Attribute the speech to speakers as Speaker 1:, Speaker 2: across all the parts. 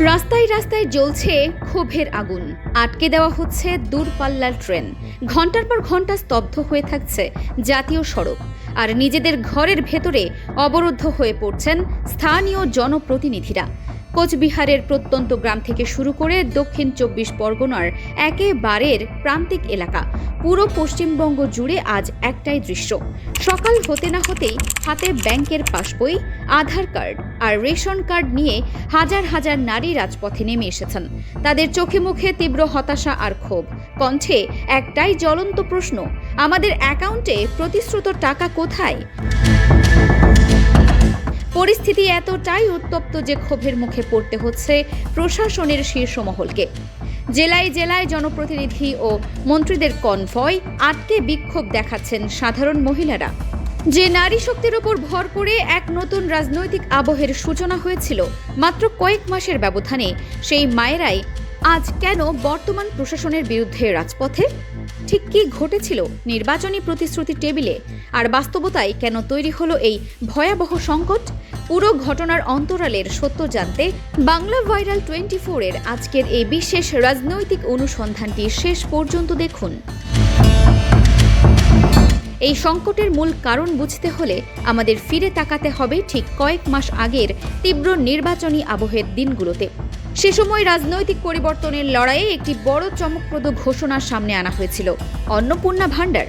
Speaker 1: রাস্তায় রাস্তায় জ্বলছে ক্ষোভের আগুন। আটকে দেওয়া হচ্ছে দূরপাল্লার ট্রেন। ঘন্টার পর ঘন্টা স্তব্ধ হয়ে থাকছে জাতীয় সড়ক। আর নিজেদের ঘরের ভেতরে অবরুদ্ধ হয়ে পড়ছেন স্থানীয় জনপ্রতিনিধিরা। কোচবিহারের প্রত্যন্ত গ্রাম থেকে শুরু করে দক্ষিণ ২৪ পরগনার একেবারের প্রান্তিক এলাকা, পুরো পশ্চিমবঙ্গ জুড়ে আজ একটাই দৃশ্য। সকাল হতে না হতেই হাতে ব্যাংকের পাসবই, আধার কার্ড আর রেশন কার্ড নিয়ে হাজার হাজার নারী রাজপথে নেমে এসেছেন। তাদের চোখে মুখে তীব্র হতাশা আর ক্ষোভ, কণ্ঠে একটাই জ্বলন্ত প্রশ্ন: আমাদের অ্যাকাউন্টে প্রতিশ্রুত টাকা কোথায়? পরিস্থিতি এতটাই উত্তপ্ত যে ক্ষোভের মুখে পড়তে হচ্ছে প্রশাসনের শীর্ষ মহলকে। জেলায় জেলায় জনপ্রতিনিধি ও মন্ত্রীদের কনভয় আটকে বিক্ষোভ দেখাচ্ছেন সাধারণ মহিলারা। যে নারী শক্তির উপর ভর করে এক নতুন রাজনৈতিক আবহের সূচনা হয়েছিল মাত্র কয়েক মাসের ব্যবধানে, সেই মায়েরাই আজ কেন বর্তমান প্রশাসনের বিরুদ্ধে রাজপথে? ঠিক কী ঘটেছিল নির্বাচনী প্রতিশ্রুতি টেবিলে, আর বাস্তবতায় কেন তৈরি হলো এই ভয়াবহ সংকট? পুরো ঘটনার অন্তরালের সত্য জানতে বাংলা ভাইরাল 24-এর আজকের এই বিশেষ রাজনৈতিক অনুসন্ধানটি শেষ পর্যন্ত দেখুন। এই সংকটের মূল কারণ বুঝতে হলে আমাদের ফিরে তাকাতে হবে ঠিক কয়েক মাস আগের তীব্র নির্বাচনী আবহের দিনগুলোতে। সে সময় রাজনৈতিক পরিবর্তনের লড়াইয়ে একটি বড় চমকপ্রদ ঘোষণা সামনে আনা হয়েছিল: অন্নপূর্ণা ভাণ্ডার।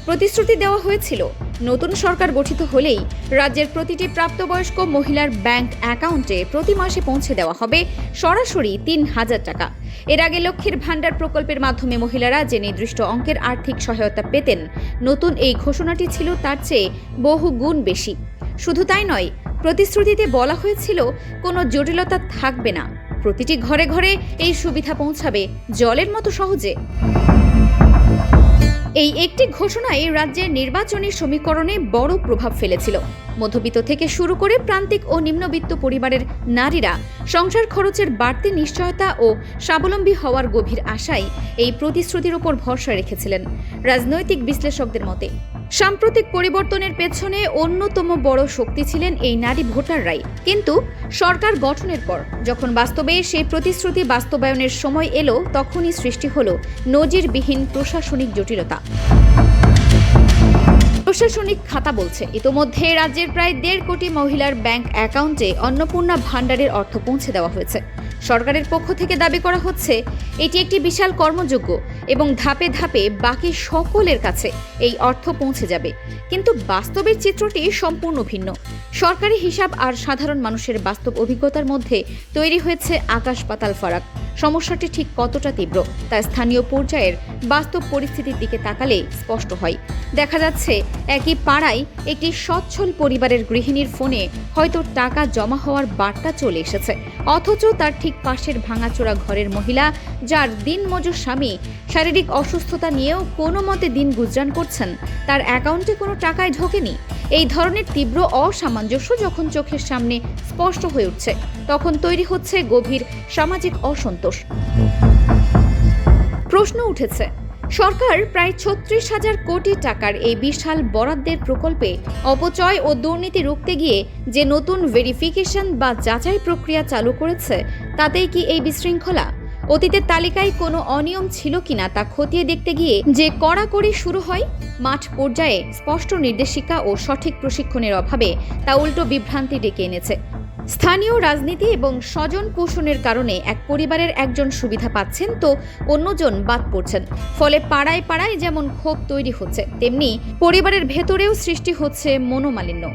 Speaker 1: প্রতিশ্রুতি দেওয়া হয়েছিল নতুন সরকার গঠিত হলেই রাজ্যের প্রতিটি প্রাপ্তবয়স্ক মহিলার ব্যাংক অ্যাকাউন্টে প্রতি মাসে পৌঁছে দেওয়া হবে সরাসরি ৩,০০০ টাকা। এর আগে লক্ষ্মীর ভাণ্ডার প্রকল্পের মাধ্যমে মহিলারা যে নির্দিষ্ট অঙ্কের আর্থিক সহায়তা পেতেন, নতুন এই ঘোষণাটি ছিল তার চেয়ে বহু গুণ বেশি। শুধু তাই নয়, প্রতিশ্রুতিতে বলা হয়েছিল কোনো জটিলতা থাকবে না, প্রতিটি ঘরে ঘরে এই সুবিধা পৌঁছাবে জলের মতো সহজে। এই একটি ঘোষণায় রাজ্যের নির্বাচনী সমীকরণে বড় প্রভাব ফেলেছিল। মধ্যবিত্ত থেকে শুরু করে প্রান্তিক ও নিম্নবিত্ত পরিবারের নারীরা সংসার খরচের বাড়তি নিশ্চয়তা ও স্বাবলম্বী হওয়ার গভীর আশায় এই প্রতিশ্রুতির উপর ভরসা রেখেছিলেন। রাজনৈতিক বিশ্লেষকদের মতে সাম্প্রতিক পরিবর্তনের পেছনে অন্যতম বড় শক্তি ছিলেন এই নারী ভোটাররাই। কিন্তু সরকার গঠনের পর যখন বাস্তবে সেই প্রতিশ্রুতি বাস্তবায়নের সময় এলো, তখনই সৃষ্টি হলো নজিরবিহীন প্রশাসনিক জটিলতা। প্রশাসনিক খাতা বলছে ইতোমধ্যে রাজ্যের প্রায় ১.৫ কোটি মহিলার ব্যাংক অ্যাকাউন্টে অন্নপূর্ণা ভাণ্ডারের অর্থ পৌঁছে দেওয়া হয়েছে। সরকারের পক্ষ থেকে দাবি করা হচ্ছে এটি একটি বিশাল কর্মযজ্ঞ এবং ধাপে ধাপে বাকি সকলের কাছে এই অর্থ পৌঁছে যাবে। কিন্তু বাস্তবের চিত্রটি সম্পূর্ণ ভিন্ন। সরকারি হিসাব আর সাধারণ মানুষের বাস্তব অভিজ্ঞতার মধ্যে তৈরি হয়েছে আকাশ পাতাল ফারাক। সমস্যাটি ঠিক কতটা তীব্র তা স্থানীয় পর্যায়ের বাস্তব পরিস্থিতির দিকে তাকালে স্পষ্ট হয়। দেখা যাচ্ছে একই পাড়ায় একটি সচ্ছল পরিবারের গৃহিণীর ফোনে হয়তো টাকা জমা হওয়ার বার্তা চলে এসেছে, অথচ তার ঠিক পাশের ভাঙাচোরা ঘরের মহিলা, যার দিনমজুর স্বামী শারীরিক অসুস্থতা নিয়েও কোনো মতে দিন গুজরান করছেন, তার অ্যাকাউন্টে কোনো টাকাই ঢোকেনি। এই ধরনের তীব্র অসামঞ্জস্য যখন চোখের সামনে স্পষ্ট হয়ে উঠছে, তখন তৈরি হচ্ছে গভীর সামাজিক অসন্তোষ। প্রশ্ন উঠেছে, সরকার প্রায় ৩৬,০০০ কোটি টাকার এই বিশাল বরাদ্দের প্রকল্পে অপচয় ও দুর্নীতি রুখতে গিয়ে যে নতুন ভেরিফিকেশন বা যাচাই প্রক্রিয়া চালু করেছে, তাতেই কি এই বিশৃঙ্খলা? অতীতের তালিকায় কোনো অনিয়ম ছিল কিনা তা খতিয়ে দেখতে গিয়ে যে কড়াকড়ি শুরু হয়, মাঠ পর্যায়ে স্পষ্ট নির্দেশিকা ও সঠিক প্রশিক্ষণের অভাবে তা উল্টো বিভ্রান্তি ডেকে এনেছে। স্থানীয় রাজনীতি এবং স্বজন পোষণের কারণে এক পরিবারের একজন সুবিধা পাচ্ছেন তো অন্যজন বাদ পড়ছেন। ফলে পাড়ায় পাড়ায় যেমন ক্ষোভ তৈরি হচ্ছে, তেমনি পরিবারের ভেতরেও সৃষ্টি হচ্ছে মনোমালিন্য।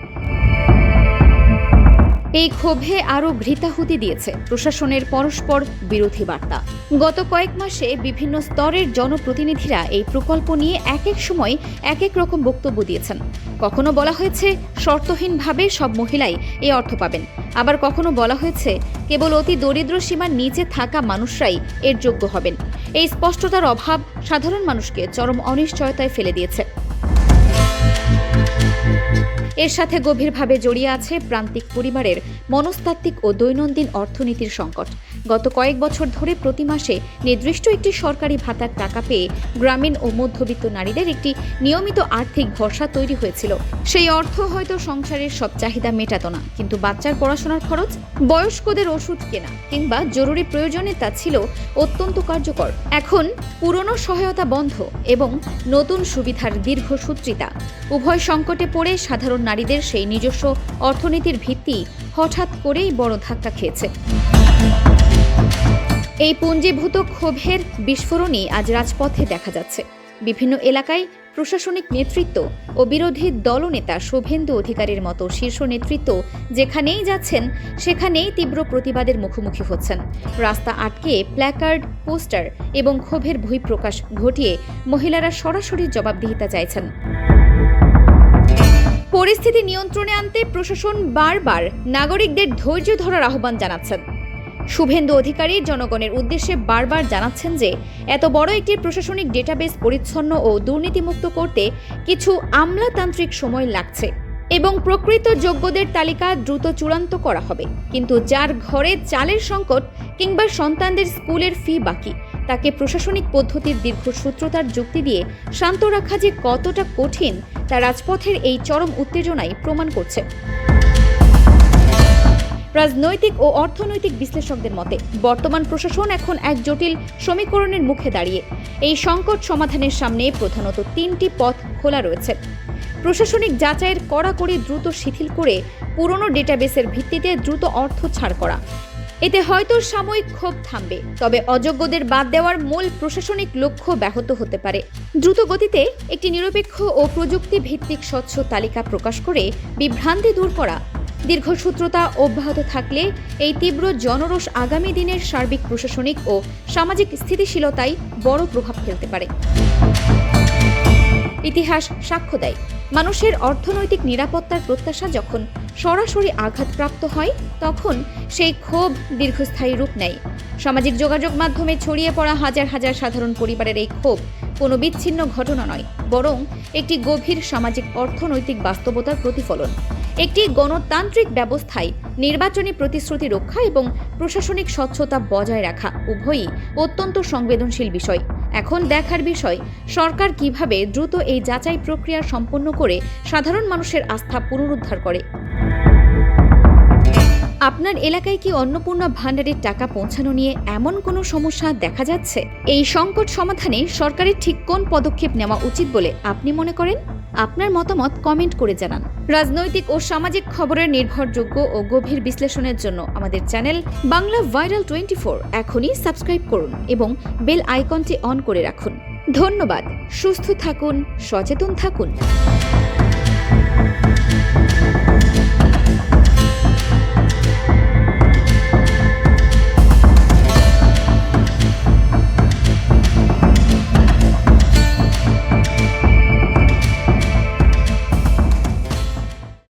Speaker 1: এই ক্ষোভে আরও ঘৃতাহুতি দিয়েছে প্রশাসনের পরস্পর বিরোধী বার্তা। গত কয়েক মাসে বিভিন্ন স্তরের জনপ্রতিনিধিরা এই প্রকল্প নিয়ে এক এক সময় এক এক রকম বক্তব্য দিয়েছেন। কখনো বলা হয়েছে শর্তহীনভাবে সব মহিলাই এই অর্থ পাবেন, আবার কখনো বলা হয়েছে কেবল অতি দরিদ্র সীমার নিচে থাকা মানুষরাই এর যোগ্য হবেন। এই স্পষ্টতার অভাব সাধারণ মানুষকে চরম অনিশ্চয়তায় ফেলে দিয়েছে। এর সাথে গভীরভাবে জড়িয়ে আছে প্রান্তিক পরিবারের মনস্তাত্ত্বিক ও দৈনন্দিন অর্থনীতির সংকট। গত কয়েক বছর ধরে প্রতি মাসে নির্দিষ্ট একটি সরকারি ভাতার টাকা পেয়ে গ্রামীণ ও মধ্যবিত্ত নারীদের একটি নিয়মিত আর্থিক ভরসা তৈরি হয়েছিল। সেই অর্থ হয়তো সংসারের সব চাহিদা মেটাতো না, কিন্তু বাচ্চার পড়াশোনার খরচ, বয়স্কদের ওষুধ কেনা কিংবা জরুরি প্রয়োজনে তা ছিল অত্যন্ত কার্যকর। এখন পুরনো সহায়তা বন্ধ এবং নতুন সুবিধার দীর্ঘসূত্রিতা, উভয় সংকটে পড়ে সাধারণ নারীদের সেই নিজস্ব অর্থনীতির ভিত্তি হঠাৎ করেই বড় ধাক্কা খেয়েছে। এই পুঞ্জীভূত ক্ষোভের বিস্ফোরণই আজ রাজপথে দেখা যাচ্ছে। বিভিন্ন এলাকায় প্রশাসনিক নেতৃত্ব ও বিরোধী দলনেতা শুভেন্দু অধিকারীর মতো শীর্ষ নেতৃত্ব যেখানেই যাচ্ছেন সেখানেই তীব্র প্রতিবাদের মুখোমুখি হচ্ছেন। রাস্তা আটকে প্ল্যাকার্ড, পোস্টার এবং ক্ষোভের বহিঃপ্রকাশ ঘটিয়ে মহিলারা সরাসরি জবাবদিহিতা চাইছেন। পরিস্থিতি নিয়ন্ত্রণে আনতে প্রশাসন বারবার নাগরিকদের ধৈর্য ধরার আহ্বান জানাচ্ছেন। শুভেন্দু অধিকারী জনগণের উদ্দেশ্যে বারবার জানাচ্ছেন যে এত বড় একটি প্রশাসনিক ডেটাবেস পরিচ্ছন্ন ও দুর্নীতিমুক্ত করতে কিছু আমলাতান্ত্রিক সময় লাগছে এবং প্রকৃত যোগ্যদের তালিকা দ্রুত চূড়ান্ত করা হবে। কিন্তু যার ঘরে চালের সংকট কিংবা সন্তানদের স্কুলের ফি বাকি, তাকে প্রশাসনিক পদ্ধতির দীর্ঘসূত্রতার যুক্তি দিয়ে শান্ত রাখা যে কতটা কঠিন তা রাজপথের এই চরম উত্তেজনাই প্রমাণ করছে। রাজনৈতিক ও অর্থনৈতিক বিশ্লেষকদের মতে বর্তমান প্রশাসন এখন এক জটিল সমীকরণের মুখে দাঁড়িয়ে। এই সংকট সমাধানের সামনে প্রধানত তিনটি পথ খোলা রয়েছে। প্রশাসনিক যাচাইয়ের কড়াকড়ি দ্রুত শিথিল করে পুরনো ডেটাবেসের ভিত্তিতে দ্রুত অর্থ ছাড় করা। এতে হয়তো সাময়িক ক্ষোভ থামবে, তবে অযোগ্যদের বাদ দেওয়ার মূল প্রশাসনিক লক্ষ্য ব্যাহত হতে পারে। দ্রুত গতিতে একটি নিরপেক্ষ ও প্রযুক্তি ভিত্তিক স্বচ্ছ তালিকা প্রকাশ করে বিভ্রান্তি দূর করা। দীর্ঘসূত্রতা অব্যাহত থাকলে এই তীব্র জনরোষ আগামী দিনের সার্বিক প্রশাসনিক ও সামাজিক স্থিতিশীলতায় বড় প্রভাব ফেলতে পারে। ইতিহাস সাক্ষ্য দেয়, মানুষের অর্থনৈতিক নিরাপত্তার প্রত্যাশা যখন সরাসরি আঘাতপ্রাপ্ত হয় তখন সেই ক্ষোভ দীর্ঘস্থায়ী রূপ নেয়। সামাজিক যোগাযোগ মাধ্যমে ছড়িয়ে পড়া হাজার হাজার সাধারণ পরিবারের এই ক্ষোভ কোনো বিচ্ছিন্ন ঘটনা নয়, বরং একটি গভীর সামাজিক অর্থনৈতিক বাস্তবতার প্রতিফলন। একটি গণতান্ত্রিক ব্যবস্থায় নির্বাচনী প্রতিশ্রুতি রক্ষা এবং প্রশাসনিক স্বচ্ছতা বজায় রাখা উভয়ই অত্যন্ত সংবেদনশীল বিষয়। এখন দেখার বিষয় সরকার কিভাবে দ্রুত এই যাচাই প্রক্রিয়া সম্পন্ন করে সাধারণ মানুষের আস্থা পুনরুদ্ধার করে। আপনার এলাকায় কি অন্নপূর্ণা ভাণ্ডারের টাকা পৌঁছানো নিয়ে এমন কোনো সমস্যা দেখা যাচ্ছে? এই সংকট সমাধানে সরকারের ঠিক কোন পদক্ষেপ নেওয়া উচিত বলে আপনি মনে করেন? আপনার মতামত কমেন্ট করে জানান। রাজনৈতিক ও সামাজিক খবরের নির্ভরযোগ্য ও গভীর বিশ্লেষণের জন্য আমাদের চ্যানেল বাংলা ভাইরাল 24 এখনই সাবস্ক্রাইব করুন এবং বেল আইকনটি অন করে রাখুন। ধন্যবাদ। সুস্থ থাকুন, সচেতন থাকুন।